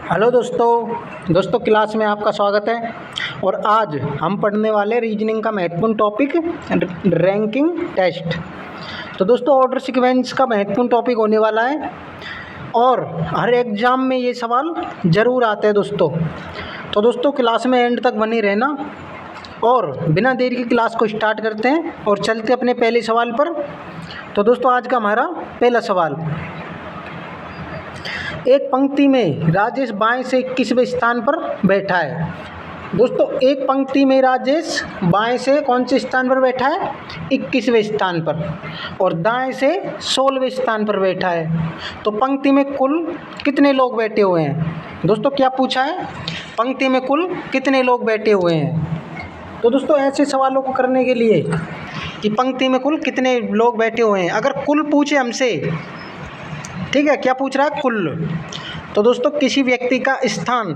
Hello दोस्तों class में आपका स्वागत है। और आज हम पढ़ने वाले रीजनिंग का महत्वपूर्ण टॉपिक रैंकिंग टेस्ट। तो दोस्तों ऑर्डर सीक्वेंस का महत्वपूर्ण टॉपिक होने वाला है और हर एग्ज़ाम में ये सवाल ज़रूर आते हैं दोस्तों। तो दोस्तों क्लास में एंड तक बने रहना और बिना देरी की क्लास को स्टार्ट करते हैं और चलते अपने पहले सवाल पर। तो दोस्तों आज का हमारा पहला सवाल, एक पंक्ति में राजेश बाएं से 21वें स्थान पर बैठा है। दोस्तों एक पंक्ति में राजेश बाएं से कौन से स्थान पर बैठा है? 21वें स्थान पर, और दाएं से 16वें स्थान पर बैठा है। तो पंक्ति में कुल कितने लोग बैठे हुए हैं? दोस्तों क्या पूछा है? पंक्ति में कुल कितने लोग बैठे हुए हैं? तो दोस्तों ऐसे सवालों को करने के लिए कि पंक्ति में कुल कितने लोग बैठे हुए हैं, अगर कुल पूछे हमसे, ठीक है, क्या पूछ रहा है? कुल। तो दोस्तों किसी व्यक्ति का स्थान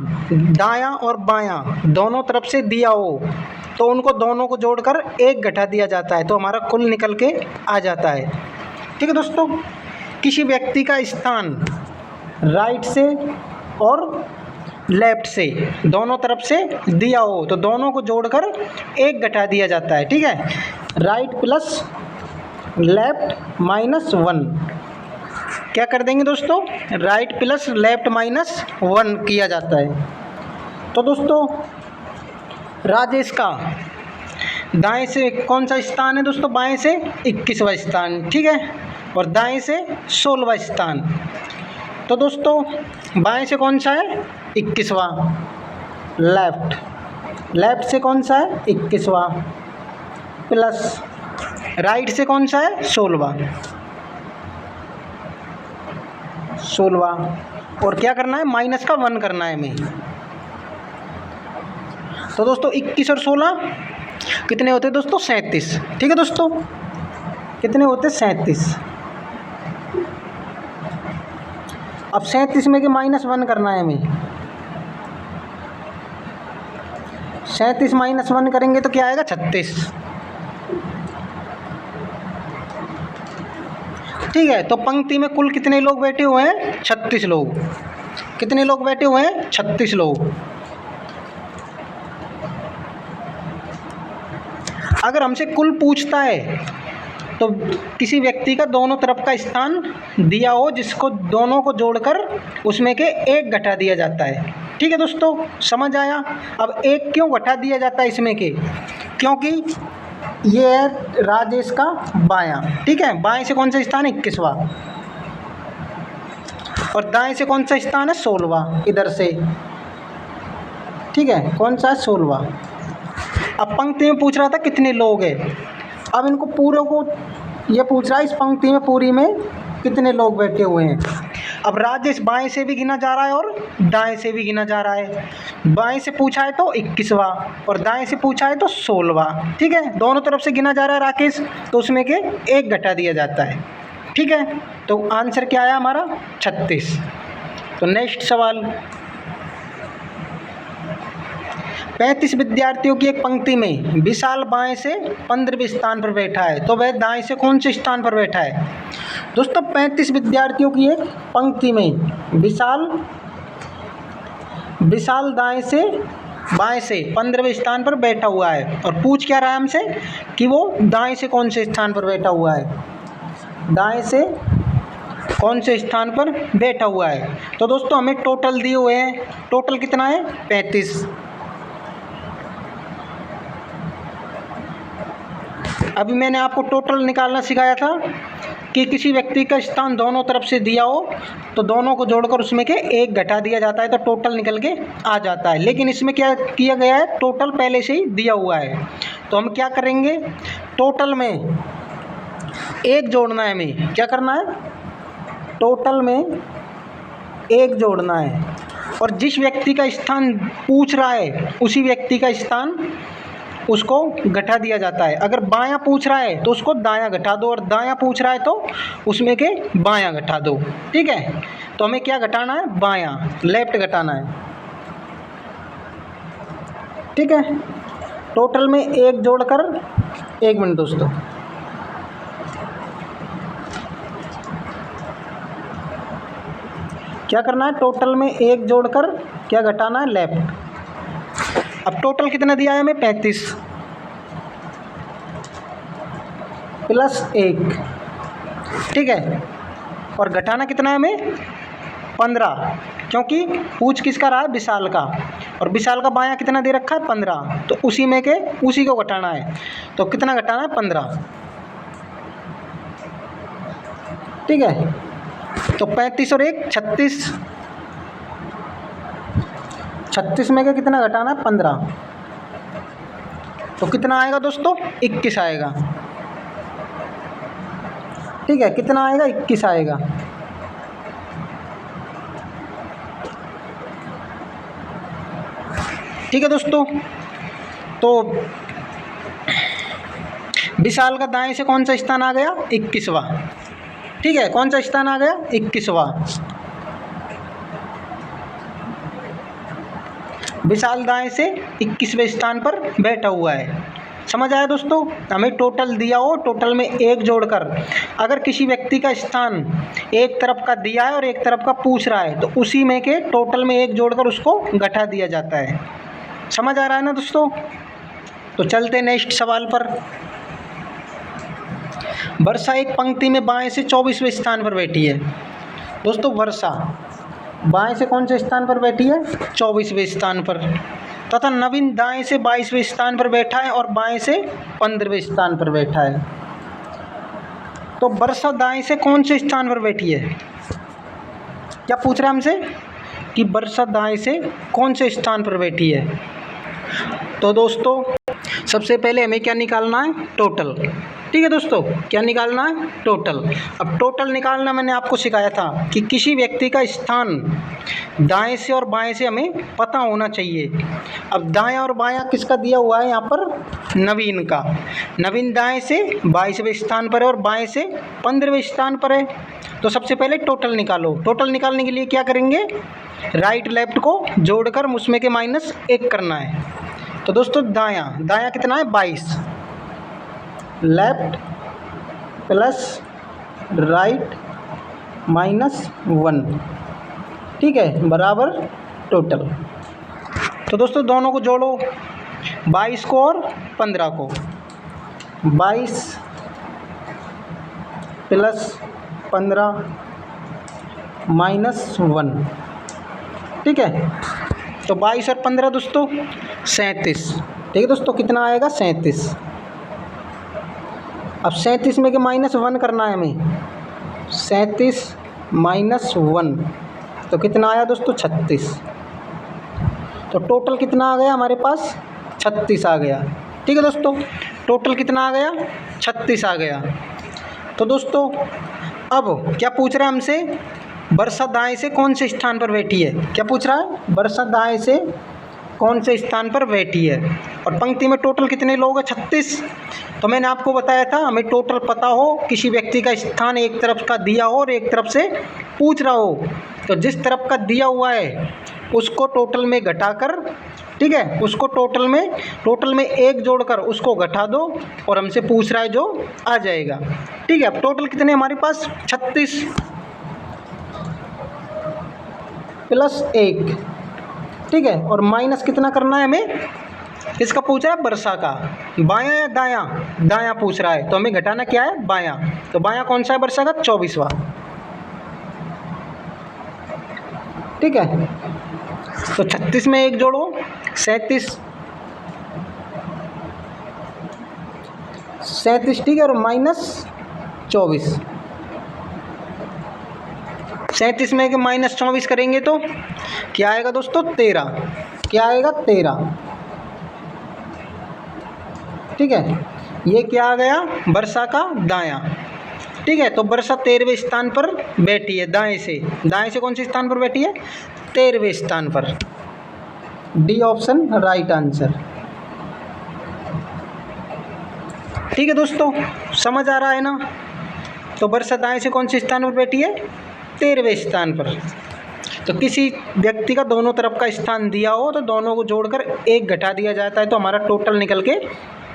दायां और बायां दोनों तरफ से दिया हो तो उनको दोनों को जोड़कर 1 घटा दिया जाता है, तो हमारा कुल निकल के आ जाता है। ठीक है दोस्तों, किसी व्यक्ति का स्थान राइट से और लेफ्ट से दोनों तरफ से दिया हो तो दोनों को जोड़कर 1 घटा दिया जाता है। ठीक है, राइट प्लस लेफ्ट माइनस 1 क्या कर देंगे दोस्तों? राइट प्लस लेफ्ट माइनस 1 किया जाता है। तो दोस्तों राजेश का दाएं से कौन सा स्थान है दोस्तों? बाएं से 21वां स्थान, ठीक है, और दाएं से 16वां स्थान। तो दोस्तों बाएं से कौन सा है? 21वां। लेफ्ट से कौन सा है? 21वां, प्लस राइट से कौन सा है? 16वां, और क्या करना है? माइनस का 1 करना है हमें। तो दोस्तों 21 और 16 कितने होते हैं दोस्तों? 37। ठीक है दोस्तों, कितने होते? 37। अब 37 में के माइनस 1 करना है हमें। 37 माइनस 1 करेंगे तो क्या आएगा? 36। ठीक है, तो पंक्ति में कुल कितने लोग बैठे हुए हैं? 36 लोग। कितने लोग बैठे हुए हैं? 36 लोग। अगर हमसे कुल पूछता है तो किसी व्यक्ति का दोनों तरफ का स्थान दिया हो जिसको दोनों को जोड़कर उसमें के 1 घटा दिया जाता है। ठीक है दोस्तों, समझ आया? अब 1 क्यों घटा दिया जाता है इसमें के? क्योंकि ये है राजेश का बायां, ठीक है, बाएं से कौन सा स्थान है? 21वां, और दाएं से कौन सा स्थान है? 16वां, इधर से, ठीक है, कौन सा है? 16वां। अब पंक्ति में पूछ रहा था कितने लोग हैं, अब इनको पूरों को ये पूछ रहा है इस पंक्ति में पूरी में कितने लोग बैठे हुए हैं। अब राजेश बाएं से भी गिना जा रहा है और दाएं से भी गिना जा रहा है। बाएं से पूछा है तो 21वां और दाएं से पूछा है तो 16वां। ठीक है, दोनों तरफ से गिना जा रहा है राकेश, तो उसमें के 1 घटा दिया जाता है। ठीक है, तो आंसर क्या आया हमारा? 36। तो नेक्स्ट सवाल, 35 विद्यार्थियों की एक पंक्ति में विशाल बाएं से 15वें स्थान पर बैठा है, तो वह दाएं से कौन से स्थान पर बैठा है? दोस्तों 35 विद्यार्थियों की एक पंक्ति में विशाल दाएं से बाएं से 15वें स्थान पर बैठा हुआ है, और पूछ क्या रहा है हमसे कि वो दाएं से कौन से स्थान पर बैठा हुआ है? दाएं से कौन से स्थान पर बैठा हुआ है? तो दोस्तों हमें टोटल दिए हुए हैं, टोटल कितना है? 35। अभी मैंने आपको टोटल निकालना सिखाया था कि किसी व्यक्ति का स्थान दोनों तरफ से दिया हो तो दोनों को जोड़कर उसमें के 1 घटा दिया जाता है, तो टोटल निकल के आ जाता है। लेकिन इसमें क्या किया गया है? टोटल पहले से ही दिया हुआ है, तो हम क्या करेंगे? टोटल में 1 जोड़ना है हमें। क्या करना है? टोटल में 1 जोड़ना है, और जिस व्यक्ति का स्थान पूछ रहा है उसी व्यक्ति का स्थान उसको घटा दिया जाता है। अगर बायां पूछ रहा है तो उसको दायां घटा दो, और दायां पूछ रहा है तो उसमें के बायां घटा दो। ठीक है, तो हमें क्या घटाना है? बायां, लेफ्ट घटाना है। ठीक है, टोटल में 1 जोड़कर, 1 मिनट दोस्तों, क्या करना है, टोटल में 1 जोड़कर क्या घटाना है, लेफ्ट। अब टोटल कितना दिया है हमें, 35 प्लस 1, ठीक है। और घटाना कितना है हमें, 15, क्योंकि पूछ किसका रहा है, विशाल का, और विशाल का बायां कितना दे रखा है, 15, तो उसी में के उसी को घटाना है। तो कितना घटाना है, 15, ठीक है। तो 35 और 1 36, 36 में के कितना घटाना है, 15, तो कितना आएगा दोस्तों, 21 आएगा, ठीक है। कितना आएगा, 21 आएगा। ठीक है दोस्तों, तो विशाल का दाएं से कौन सा स्थान आ गया, 21वां, ठीक है। कौन सा स्थान आ गया, 21वां। विशाल दाएं से 21वें स्थान पर बैठा हुआ है। समझ आया दोस्तों, हमें टोटल दिया हो, टोटल में 1 जोड़कर, अगर किसी व्यक्ति का स्थान एक तरफ का दिया है और एक तरफ का पूछ रहा है, तो उसी में के टोटल में 1 जोड़कर उसको घटा दिया जाता है। समझ आ रहा है ना दोस्तों। तो चलते नेक्स्ट सवाल पर। वर्षा एक पंक्ति में बाएं से 24वें स्थान पर बैठी है। दोस्तों वर्षा बाएं से कौन से स्थान पर बैठी है, 24वें स्थान पर, तथा नवीन दाएं से 22वें स्थान पर बैठा है और बाएं से 15वें स्थान पर बैठा है। तो वर्षा दाएं से कौन से स्थान पर बैठी है, क्या पूछ रहा है हमसे कि वर्षा दाएं से कौन से स्थान पर बैठी है। तो दोस्तों सबसे पहले हमें क्या निकालना है, टोटल, ठीक है दोस्तों। क्या निकालना है, टोटल। अब टोटल निकालना मैंने आपको सिखाया था कि किसी व्यक्ति का स्थान दाएं से और बाएं से हमें पता होना चाहिए। अब दायां और बायां किसका दिया हुआ है यहाँ पर, नवीन का। नवीन दाएं से 22वें स्थान पर है और बाएं से 15वें स्थान पर है। तो सबसे पहले टोटल निकालो। टोटल निकालने के लिए क्या करेंगे, राइट लेफ्ट को जोड़कर उसमें के -1 करना है। तो दोस्तों दायां कितना है, 22, लेफ्ट प्लस राइट -1, ठीक है, बराबर टोटल। तो दोस्तों दोनों को जोड़ो, 22 को और 15 को, 22 प्लस 15 -1, ठीक है। तो 22 और 15 दोस्तों 37, ठीक है दोस्तों। कितना आएगा, 37। अब 37 में के -1 करना है हमें, 37 -1, तो कितना आया दोस्तों, 36। तो टोटल कितना आ गया हमारे पास, 36 आ गया, ठीक है दोस्तों। टोटल कितना आ गया, 36 आ गया। तो दोस्तों अब क्या पूछ रहा है हमसे, वर्षा दाएं से कौन से स्थान पर बैठी है। क्या पूछ रहा है, वर्षा दाएं से कौन से स्थान पर बैठी है। और पंक्ति में टोटल कितने लोग हैं, 36। तो मैंने आपको बताया था हमें टोटल पता हो, किसी व्यक्ति का स्थान एक तरफ का दिया हो और एक तरफ से पूछ रहा हो, तो जिस तरफ का दिया हुआ है उसको टोटल में घटाकर, ठीक है, उसको टोटल में 1 जोड़कर उसको घटा दो और हमसे पूछ रहा है जो आ जाएगा, ठीक है। अब टोटल कितने हमारे पास, 36 प्लस 1, ठीक है, और माइनस कितना करना है हमें, इसका पूछ रहा है वर्षा का, बायां या दायां, दायां पूछ रहा है, तो हमें घटाना क्या है, बायां। तो बायां कौन सा है वर्षा का, 24वां, ठीक है। तो 36 में 1 जोड़ो, 37, ठीक है, और -24, 37 में -24 करेंगे तो क्या आएगा दोस्तों, 13। क्या आएगा, 13, ठीक है। ये क्या आ गया, वर्षा का दायां, ठीक है। तो वर्षा 13वें स्थान पर बैठी है, दाएं से कौन से स्थान पर बैठी है, 13वें स्थान पर। डी ऑप्शन राइट आंसर, ठीक है दोस्तों। समझ आ रहा है ना। तो वर्षा दाएं से कौन से स्थान पर बैठी है, 13वें स्थान पर। तो किसी व्यक्ति का दोनों तरफ का स्थान दिया हो तो दोनों को जोड़कर 1 घटा दिया जाता है, तो हमारा टोटल निकल के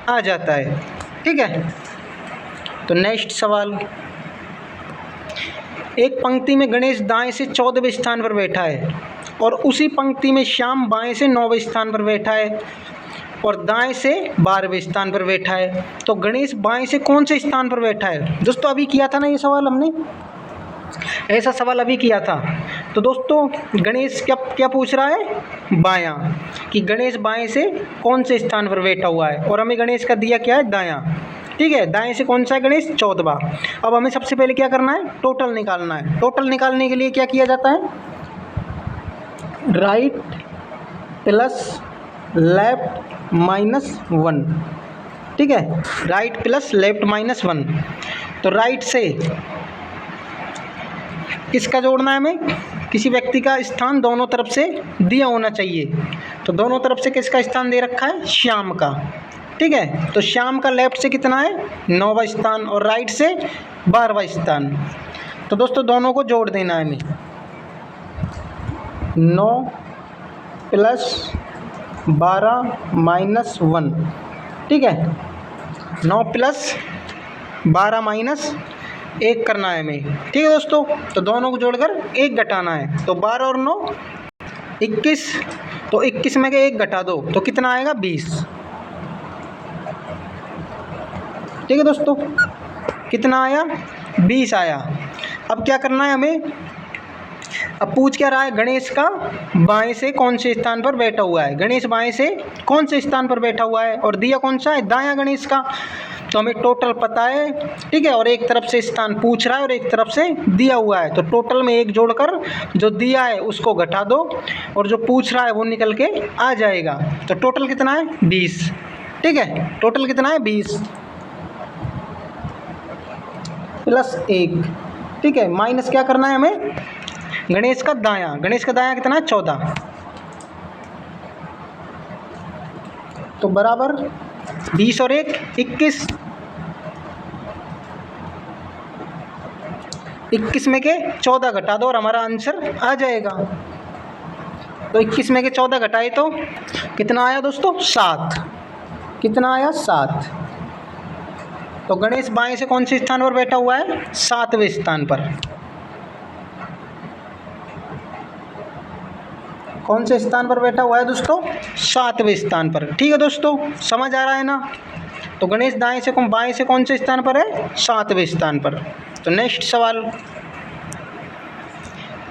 आ जाता है, ठीक है। तो नेक्स्ट सवाल, एक पंक्ति में गणेश दाएं से 14वें स्थान पर बैठा है और उसी पंक्ति में श्याम बाएं से 9वें स्थान पर बैठा है और दाएं से 12वें स्थान पर बैठा है। तो गणेश बाएं से कौन से स्थान पर बैठा है? दोस्तों अभी किया था ना ये सवाल हमने, ऐसा सवाल अभी किया था। तो दोस्तों गणेश क्या क्या पूछ रहा है? बायां, कि गणेश बाएं से कौन से स्थान पर बैठा हुआ है, और हमें गणेश का दिया क्या है? दायां। ठीक है, दाएं से कौन सा है गणेश? 14वां। अब हमें सबसे पहले क्या करना है? टोटल निकालना है। टोटल निकालने के लिए क्या किया जाता है? Right plus left minus 1। ठीक है, राइट प्लस लेफ्ट माइनस 1। तो राइट से किसका जोड़ना है हमें? किसी व्यक्ति का स्थान दोनों तरफ से दिया होना चाहिए। तो दोनों तरफ से किसका स्थान दे रखा है? श्याम का। ठीक है, तो श्याम का लेफ्ट से कितना है? 9वां स्थान और राइट से 12वां स्थान। तो दोस्तों दोनों को जोड़ देना है हमें। 9 प्लस 12 माइनस 1। ठीक है, 9 प्लस 12 माइनस 1 करना है हमें। ठीक है दोस्तों, तो दोनों को जोड़कर 1 घटाना है। तो 12 और 9 21। तो 21 में के 1 घटा दो तो कितना आएगा? 20। ठीक है दोस्तों, कितना आया? 20 आया। अब क्या करना है हमें? अब पूछ क्या रहा है? गणेश का बाएं से कौन से स्थान पर बैठा हुआ है। गणेश बाएं से कौन से स्थान पर बैठा हुआ है और दिया कौन सा है? दायां गणेश का। तो हमें टोटल पता है। ठीक है, और एक तरफ से स्थान पूछ रहा है और एक तरफ से दिया हुआ है। तो टोटल में 1 जोड़कर जो दिया है उसको घटा दो और जो पूछ रहा है वो निकल के आ जाएगा। तो टोटल कितना है? 20। ठीक है, टोटल कितना है? 20 प्लस 1। ठीक है, माइनस क्या करना है हमें? गणेश का दायां। गणेश का दायां कितना है? 14। तो बराबर 20 और 1 21। 21 में के 14 घटा दो और हमारा आंसर आ जाएगा। तो 21 में के 14 घटाए तो कितना आया दोस्तों? 7। कितना आया? 7। तो गणेश बाएं से कौन से स्थान पर बैठा हुआ है? 7वें स्थान पर। कौन से स्थान पर बैठा हुआ है दोस्तों? 7वें स्थान पर। ठीक है दोस्तों, समझ आ रहा है ना? तो गणेश दाएं से बाएं से कौन से स्थान पर है? 7वें स्थान पर। तो नेक्स्ट सवाल,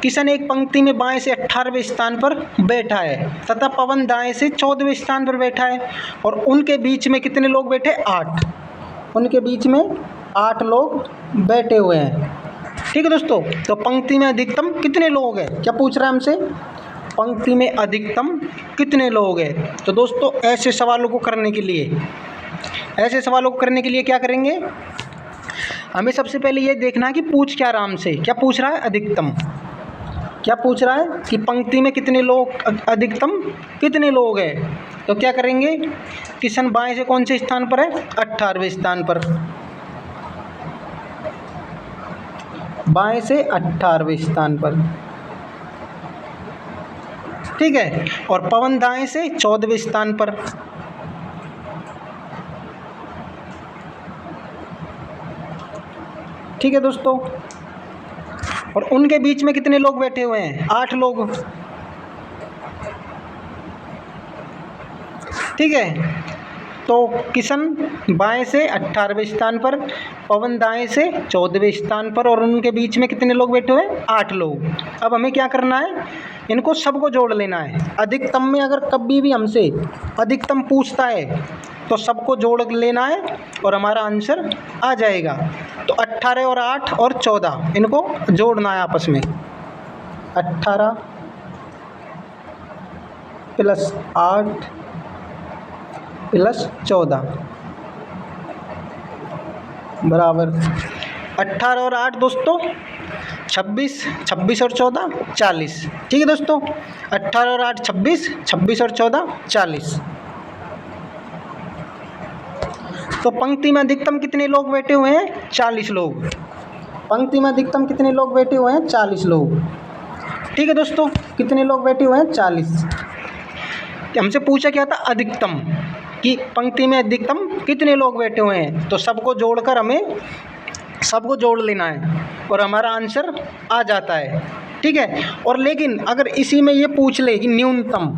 किशन एक पंक्ति में बाएं से 18वें स्थान पर बैठा है तथा पवन दाएं से 14वें स्थान पर बैठा है और उनके बीच में कितने लोग बैठे? 8। उनके बीच में 8 लोग बैठे हुए हैं। ठीक है दोस्तों, तो पंक्ति में अधिकतम कितने लोग हैं? क्या पूछ रहा है हमसे? पंक्ति में अधिकतम कितने लोग हैं? तो दोस्तों ऐसे सवालों को करने के लिए क्या करेंगे? हमें सबसे पहले ये देखना है कि पूछ क्या रहा हमसे। क्या पूछ रहा है? अधिकतम। क्या पूछ रहा है? कि पंक्ति में कितने लोग, अधिकतम कितने लोग हैं। तो क्या करेंगे? किशन बाएं से कौन से स्थान पर है? 18वें स्थान पर। बाएं से 18वें स्थान पर। ठीक है, और पवन दाएं से 14वें स्थान पर। ठीक है दोस्तों, और उनके बीच में कितने लोग बैठे हुए हैं? 8 लोग। ठीक है, तो किशन बाएं से 18वें स्थान पर, पवन दाएं से 14वें स्थान पर और उनके बीच में कितने लोग बैठे हुए हैं? 8 लोग। अब हमें क्या करना है? इनको सबको जोड़ लेना है। अधिकतम में अगर कभी भी हमसे अधिकतम पूछता है तो सबको जोड़ लेना है और हमारा आंसर आ जाएगा। तो 18 और 8 और 14 इनको जोड़ना है आपस में। 18 प्लस 8 प्लस 14 बराबर 18 और 8 दोस्तों 26, 26 और 14 40। ठीक है दोस्तों, 18 और 8 26, 26 और 14 40। तो पंक्ति में अधिकतम कितने लोग बैठे हुए हैं? 40 लोग। पंक्ति में अधिकतम कितने लोग बैठे हुए हैं? 40 लोग। ठीक है दोस्तों, कितने लोग बैठे हुए हैं? 40। हमसे पूछा क्या था? अधिकतम, कि पंक्ति में अधिकतम कितने लोग बैठे हुए हैं। तो सबको जोड़कर हमें सबको जोड़ लेना है और हमारा आंसर आ जाता है, ठीक है। और लेकिन अगर इसी में ये पूछ ले कि न्यूनतम,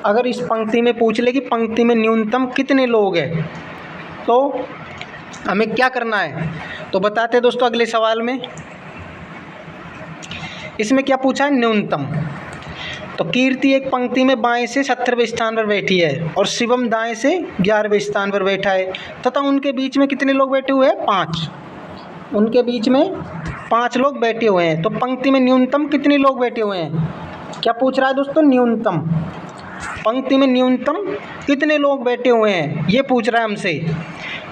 अगर इस पंक्ति में पूछ ले कि पंक्ति में न्यूनतम कितने लोग हैं, तो हमें क्या करना है, तो बताते हैं दोस्तों अगले सवाल में। इसमें क्या पूछा है, न्यूनतम। तो कीर्ति एक पंक्ति में बाएं से 17वें स्थान पर बैठी है और शिवम दाएं से 11वें स्थान पर बैठा है तथा उनके बीच में कितने लोग बैठे हुए हैं, 5। उनके बीच में 5 लोग बैठे हुए हैं। तो पंक्ति में न्यूनतम कितने लोग बैठे हुए हैं, क्या पूछ रहा है दोस्तों, न्यूनतम पंक्ति में न्यूनतम कितने लोग बैठे हुए हैं, ये पूछ रहा है हमसे।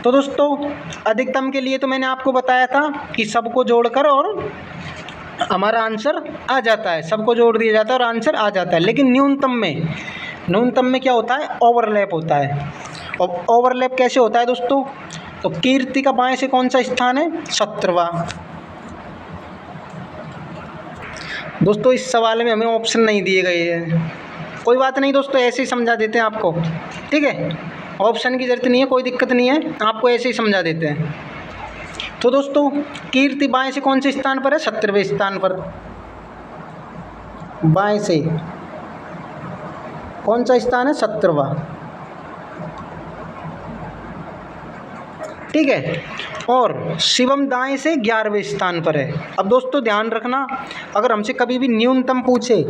तो दोस्तों अधिकतम के लिए तो मैंने आपको बताया था कि सबको जोड़कर और हमारा आंसर आ जाता है, सबको जोड़ दिया जाता है और आंसर आ जाता है। लेकिन न्यूनतम में क्या होता है, ओवरलैप होता है। और ओवरलैप कैसे होता है दोस्तों, तो कीर्ति का बाएं से कौन सा स्थान है, 17वां। दोस्तों इस सवाल में हमें ऑप्शन नहीं दिए गए हैं, कोई बात नहीं दोस्तों, ऐसे ही समझा देते हैं आपको, ठीक है। ऑप्शन की ज़रूरत नहीं है, कोई दिक्कत नहीं है, आपको ऐसे ही समझा देते हैं। तो दोस्तों कीर्ति बाएं से कौन से स्थान पर है, 17वें स्थान पर। बाएं से कौन सा स्थान है, 17वां, ठीक है। और शिवम दाएं से 11वें स्थान पर है। अब दोस्तों ध्यान रखना, अगर हमसे कभी भी न्यूनतम पूछे,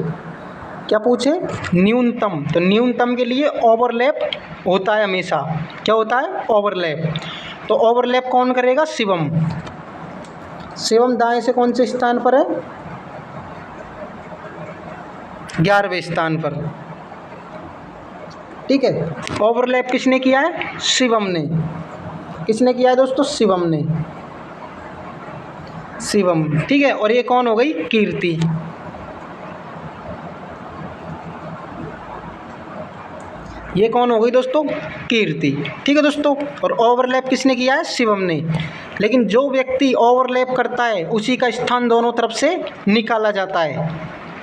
क्या पूछे, न्यूनतम, तो न्यूनतम के लिए ओवरलैप होता है हमेशा। क्या होता है, ओवरलैप। तो ओवरलैप कौन करेगा, शिवम। शिवम दाएं से कौन से स्थान पर है, 11वें स्थान पर, ठीक है। ओवरलैप किसने किया है, शिवम ने। किसने किया है दोस्तों, शिवम ने, शिवम, ठीक है। और ये कौन हो गई, कीर्ति। ये कौन हो गई दोस्तों, कीर्ति, ठीक है दोस्तों। और ओवरलैप किसने किया है, शिवम ने। लेकिन जो व्यक्ति ओवरलैप करता है उसी का स्थान दोनों तरफ से निकाला जाता है।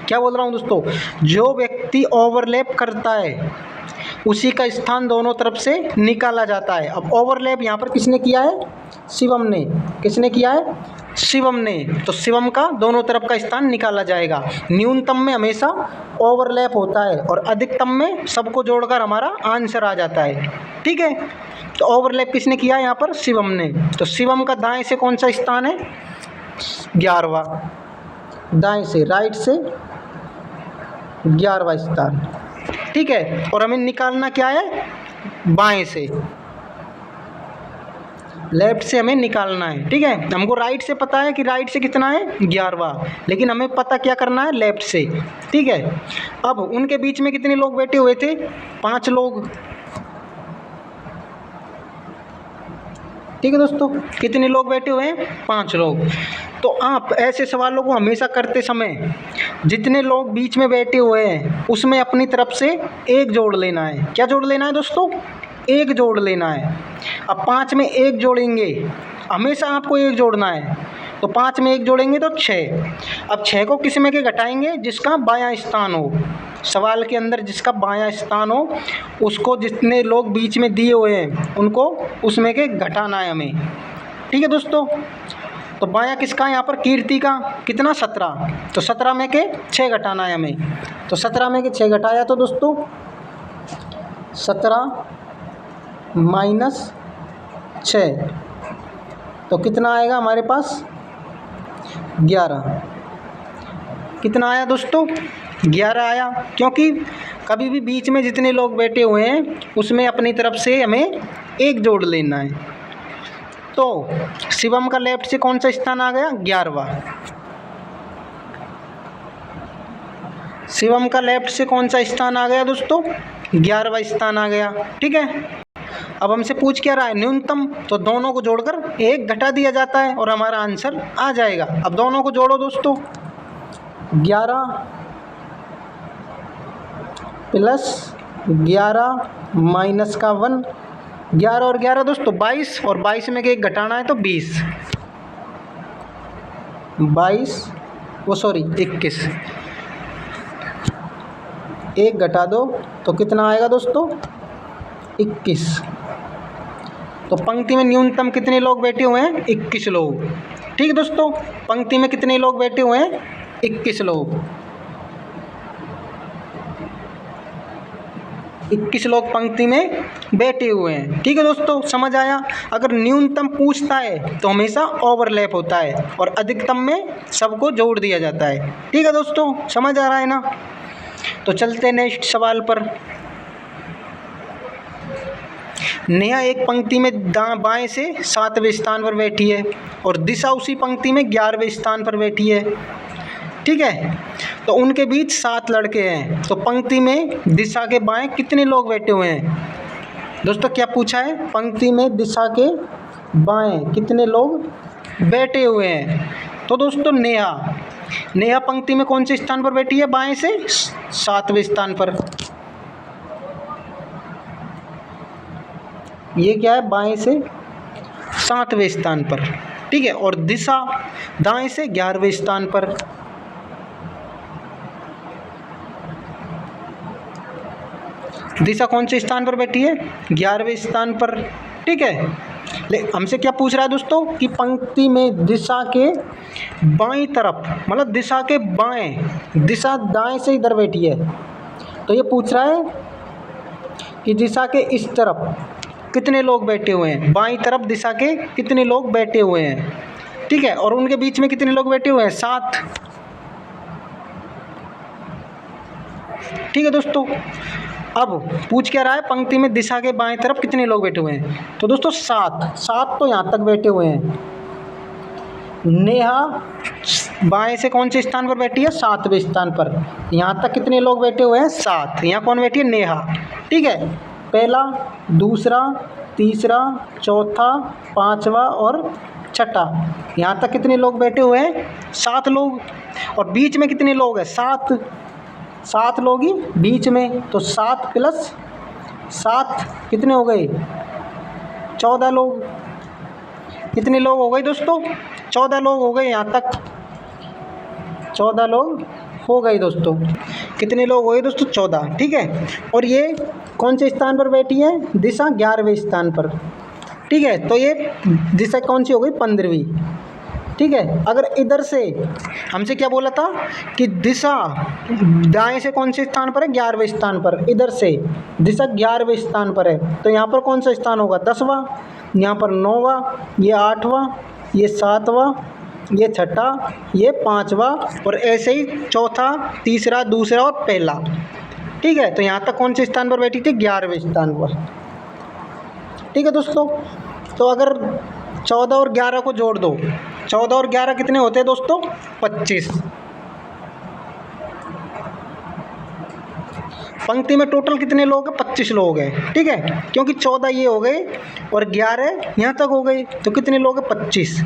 क्या बोल रहा हूँ दोस्तों, जो व्यक्ति ओवरलैप करता है उसी का स्थान दोनों तरफ से निकाला जाता है। अब ओवरलैप यहाँ पर किसने किया है, शिवम ने। किसने किया है, शिवम ने। तो शिवम का दोनों तरफ का स्थान निकाला जाएगा। न्यूनतम में हमेशा ओवरलैप होता है और अधिकतम में सबको जोड़कर हमारा आंसर आ जाता है, ठीक है। तो ओवरलैप किसने किया है यहाँ पर, शिवम ने। तो शिवम का दाएं से कौन सा स्थान है, 11वां। दाएं से, राइट से 11वां स्थान, ठीक है। और हमें निकालना क्या है, बाएं से, लेफ्ट से हमें निकालना है, ठीक है। हमको राइट से पता है कि राइट से कितना है, 11वां, लेकिन हमें पता क्या करना है, लेफ्ट से, ठीक है। अब उनके बीच में कितने लोग बैठे हुए थे, 5 लोग, ठीक है दोस्तों। कितने लोग बैठे हुए हैं, 5 लोग। तो आप ऐसे सवालों को हमेशा करते समय जितने लोग बीच में बैठे हुए हैं उसमें अपनी तरफ से 1 जोड़ लेना है। क्या जोड़ लेना है दोस्तों, 1 जोड़ लेना है। अब 5 में 1 जोड़ेंगे, हमेशा आपको 1 जोड़ना है। तो 5 में 1 जोड़ेंगे तो 6। अब 6 को किस में के घटाएंगे, जिसका बायां स्थान हो। सवाल के अंदर जिसका बायां स्थान हो उसको, जितने लोग बीच में दिए हुए हैं उनको उसमें के घटाना है हमें, ठीक है दोस्तों। तो बायां किसका है यहाँ पर, कीर्ति का। कितना, 17। तो 17 में के 6 घटाना है हमें। तो 17 में के 6 घटाया तो दोस्तों 17 माइनस 6, तो कितना आएगा हमारे पास, 11। कितना आया दोस्तों, 11 आया। क्योंकि कभी भी बीच में जितने लोग बैठे हुए हैं उसमें अपनी तरफ से हमें 1 जोड़ लेना है। तो शिवम का लेफ्ट से कौन सा स्थान आ गया, 11वां। शिवम का लेफ्ट से कौन सा स्थान आ गया दोस्तों, 11वां स्थान आ गया, ठीक है। अब हमसे पूछ क्या रहा है, न्यूनतम। तो दोनों को जोड़कर 1 घटा दिया जाता है और हमारा आंसर आ जाएगा। अब दोनों को जोड़ो दोस्तों, 11 प्लस 11 माइनस का 1, 11 और 11 दोस्तों 22, और 22 में के 1 घटाना है तो 20, 21, 1 घटा दो तो कितना आएगा दोस्तों, 21। तो पंक्ति में न्यूनतम कितने लोग बैठे हुए हैं? 21 लोग। ठीक है दोस्तों, पंक्ति में कितने लोग बैठे हुए हैं? 21 लोग। 21 लोग पंक्ति में बैठे हुए हैं। ठीक है दोस्तों, समझ आया। अगर न्यूनतम पूछता है तो हमेशा ओवरलैप होता है और अधिकतम में सबको जोड़ दिया जाता है। ठीक है दोस्तों, समझ आ रहा है ना। तो चलते हैं नेक्स्ट सवाल पर। नेहा एक पंक्ति में बाएं से 7वें स्थान पर बैठी है और दिशा उसी पंक्ति में 11वें स्थान पर बैठी है। ठीक है, तो उनके बीच 7 लड़के हैं, तो पंक्ति में दिशा के बाएं कितने लोग बैठे हुए हैं? दोस्तों क्या पूछा है? पंक्ति में दिशा के बाएं कितने लोग बैठे हुए हैं? तो दोस्तों नेहा पंक्ति में कौन से स्थान पर बैठी है? बाएं से 7वें स्थान पर। ये क्या है? बाएं से 7वें स्थान पर। ठीक है, और दिशा दाएं से 11वें स्थान पर। दिशा कौन से स्थान पर बैठी है? 11वें स्थान पर। ठीक है, हमसे क्या पूछ रहा है दोस्तों कि पंक्ति में दिशा के बाईं तरफ, मतलब दिशा के बाएं, दिशा दाएं से इधर बैठी है, तो ये पूछ रहा है कि दिशा के इस तरफ कितने लोग बैठे हुए हैं? बाईं तरफ दिशा के कितने लोग बैठे हुए हैं? ठीक है, और उनके बीच में कितने लोग बैठे हुए हैं? 7। ठीक है दोस्तों, अब पूछ क्या रहा है? पंक्ति में दिशा के बाएं तरफ कितने लोग बैठे हुए हैं? तो दोस्तों 7 तो यहाँ तक बैठे हुए हैं। नेहा बाएं से कौन से स्थान पर बैठी है? 7वें स्थान पर। यहाँ तक कितने लोग बैठे हुए हैं? 7। यहाँ कौन बैठी है? नेहा। ठीक है, पहला, दूसरा, तीसरा, चौथा, 5वां और 6ठा, यहाँ तक कितने लोग बैठे हुए हैं? 7 लोग। और बीच में कितने लोग हैं? 7 लोग ही बीच में, तो 7 + 7 कितने हो गए? 14 लोग। कितने लोग हो गए दोस्तों? 14 लोग हो गए। यहाँ तक 14 लोग हो गए दोस्तों। कितने लोग हो गए दोस्तों? 14। ठीक है, और ये कौन से स्थान पर बैठी है? दिशा 11वें स्थान पर। ठीक है, तो ये दिशा कौन सी हो गई? 15वीं। ठीक है, अगर इधर से हमसे क्या बोला था कि दिशा दाएं से कौन से स्थान पर है? 11वें स्थान पर। इधर से दिशा 11वें स्थान पर है, तो यहाँ पर कौन सा स्थान होगा? 10वां, यहाँ पर 9वां, ये 8वां, ये 7वां, ये 6ठा, ये 5वां, और ऐसे ही चौथा, तीसरा, दूसरा और पहला। ठीक है, तो यहाँ तक कौन से स्थान पर बैठी थी? 11वें स्थान पर। ठीक है दोस्तों, तो अगर 14 और 11 को जोड़ दो, 14 और 11 कितने होते हैं दोस्तों? 25। पंक्ति में टोटल कितने लोग हैं? 25 लोग हैं। ठीक है, क्योंकि 14 ये हो गए और 11 यहाँ तक हो गए, तो कितने लोग हैं? 25।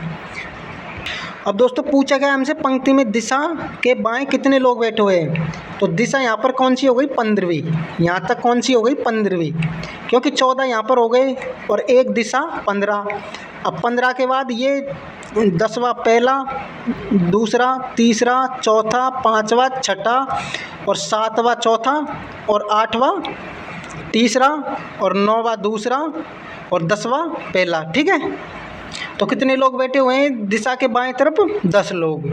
अब दोस्तों पूछा गया हमसे पंक्ति में दिशा के बाएं कितने लोग बैठे हुए हैं? तो दिशा यहाँ पर कौन सी हो गई? 15वीं। यहाँ तक कौन सी हो गई? 15वीं, क्योंकि 14 यहाँ पर हो गए और एक दिशा 15। अब 15 के बाद ये 10वां पहला, दूसरा, तीसरा, चौथा, 5वां, 6ठा और 7वां चौथा और 8वां तीसरा और 9वां दूसरा और 10वां पहला। ठीक है, तो कितने लोग बैठे हुए हैं दिशा के बाएं तरफ? 10 लोग।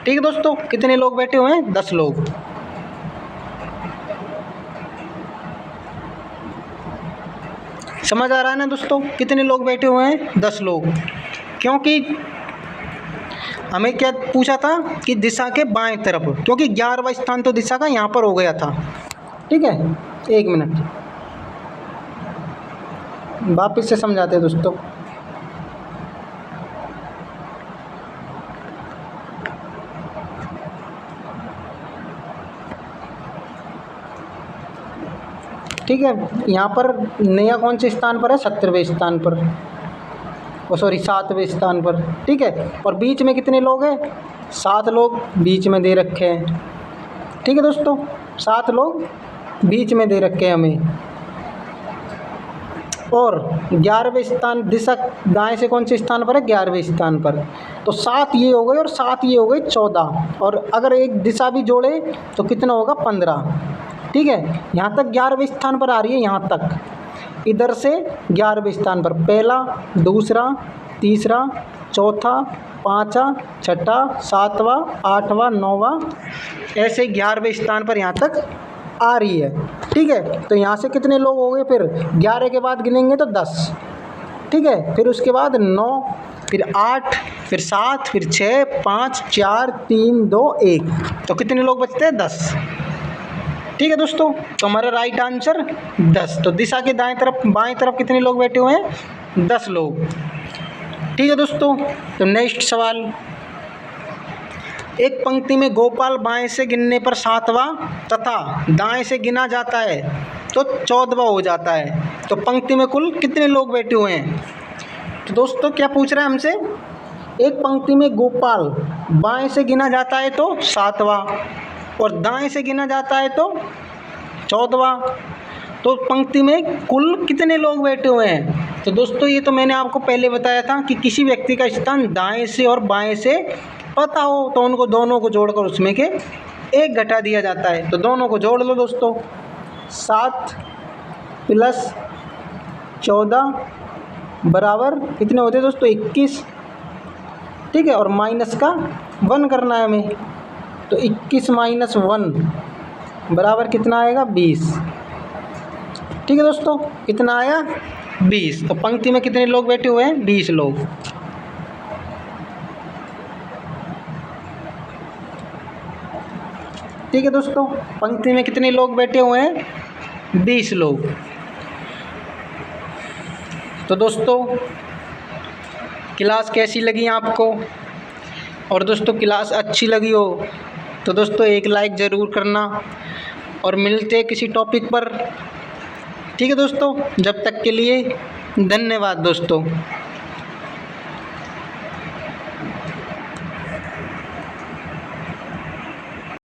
ठीक है दोस्तों, कितने लोग बैठे हुए हैं? 10 लोग। समझ आ रहा है ना दोस्तों? कितने लोग बैठे हुए हैं? 10 लोग। क्योंकि हमें क्या पूछा था कि दिशा के बाएं तरफ, क्योंकि 11वां स्थान तो दिशा का यहाँ पर हो गया था। ठीक है, 1 मिनट वापस से समझाते हैं दोस्तों। ठीक है, यहाँ पर नेहा कौन से स्थान पर है? 17वें स्थान पर, सॉरी 7वें स्थान पर। ठीक है, और बीच में कितने लोग हैं? 7 लोग बीच में दे रखे हैं। ठीक है दोस्तों, 7 लोग बीच में दे रखे हैं हमें। और 11वें स्थान दिशा दाएं से कौन से स्थान पर है? 11वें स्थान पर। तो 7 ये हो गए और 7 ये हो गए 14, और अगर एक दिशा भी जोड़े तो कितना होगा? 15। ठीक है, यहाँ तक 11वें स्थान पर आ रही है, यहाँ तक। इधर से 11वें स्थान पर, पहला, दूसरा, तीसरा, चौथा, पाँचवा, छठा, सातवां, आठवां, नौवां, ऐसे 11वें स्थान पर यहाँ तक आ रही है। ठीक है, तो यहाँ से कितने लोग हो गए, फिर 11 के बाद गिनेंगे तो 10। ठीक है, फिर उसके बाद 9, फिर 8, फिर 7, फिर 6, 5, 4, 3, 2, 1, तो कितने लोग बचते हैं, 10। ठीक है दोस्तों, तो हमारा राइट आंसर 10। तो दिशा के दाएं तरफ, बाएं तरफ कितने लोग बैठे हुए हैं, 10 लोग। ठीक है दोस्तों, तो नेक्स्ट सवाल, एक पंक्ति में गोपाल बाएं से गिनने पर 7वां तथा दाएं से गिना जाता है तो 14वां हो जाता है, तो पंक्ति में कुल कितने लोग बैठे हुए हैं। तो दोस्तों क्या पूछ रहा है हमसे, एक पंक्ति में गोपाल बाएं से गिना जाता है तो 7वां और दाएं से गिना जाता है तो 14वां, तो पंक्ति में कुल कितने लोग बैठे हुए हैं। तो दोस्तों ये तो मैंने आपको पहले बताया था कि किसी व्यक्ति का स्थान दाएं से और बाएं से पता हो तो उनको दोनों को जोड़कर उसमें के एक घटा दिया जाता है। तो दोनों को जोड़ लो दोस्तों, 7 + 14 बराबर कितने होते हैं दोस्तों, 21। ठीक है, और माइनस का 1 करना है हमें, तो 21 - 1 बराबर कितना आएगा, 20। ठीक है दोस्तों, कितना आया, 20। तो पंक्ति में कितने लोग बैठे हुए हैं, 20 लोग। ठीक है दोस्तों, पंक्ति में कितने लोग बैठे हुए हैं, 20 लोग। तो दोस्तों क्लास कैसी लगी आपको, और दोस्तों क्लास अच्छी लगी हो तो दोस्तों एक लाइक ज़रूर करना, और मिलते हैं किसी टॉपिक पर। ठीक है दोस्तों, जब तक के लिए धन्यवाद दोस्तों।